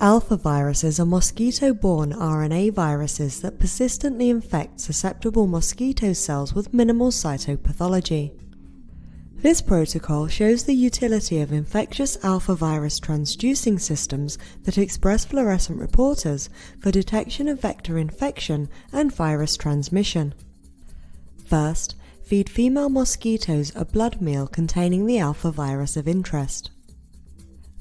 Alphaviruses are mosquito-borne RNA viruses that persistently infect susceptible mosquito cells with minimal cytopathology. This protocol shows the utility of infectious alphavirus transducing systems that express fluorescent reporters for detection of vector infection and virus transmission. First, feed female mosquitoes a blood meal containing the alphavirus of interest.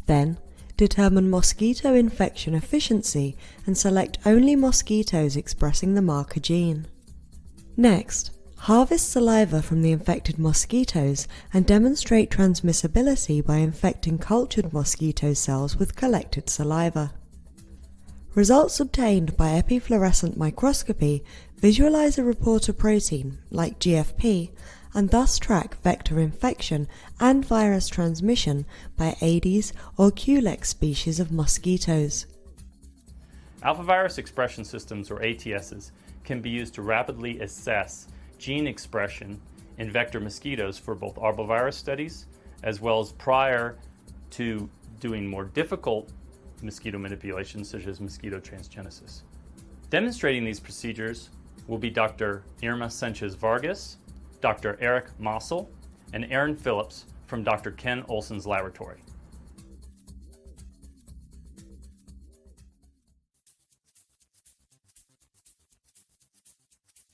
Then, determine mosquito infection efficiency and select only mosquitoes expressing the marker gene. Next, harvest saliva from the infected mosquitoes and demonstrate transmissibility by infecting cultured mosquito cells with collected saliva. Results obtained by epifluorescent microscopy visualize a reporter protein, like GFP, and thus track vector infection and virus transmission by Aedes or Culex species of mosquitoes. Alphavirus expression systems, or ATSs, can be used to rapidly assess gene expression in vector mosquitoes for both arbovirus studies, as well as prior to doing more difficult mosquito manipulations such as mosquito transgenesis. Demonstrating these procedures will be Dr. Irma Sanchez-Vargas, Dr. Eric Mossel, and Aaron Phillips from Dr. Ken Olson's laboratory.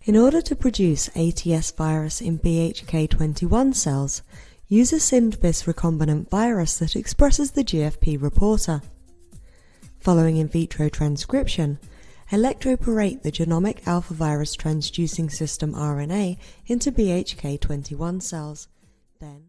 In order to produce ATS virus in BHK21 cells, use a SynBis recombinant virus that expresses the GFP reporter. Following in vitro transcription, electroporate the genomic alphavirus transducing system RNA into BHK21 cells. Then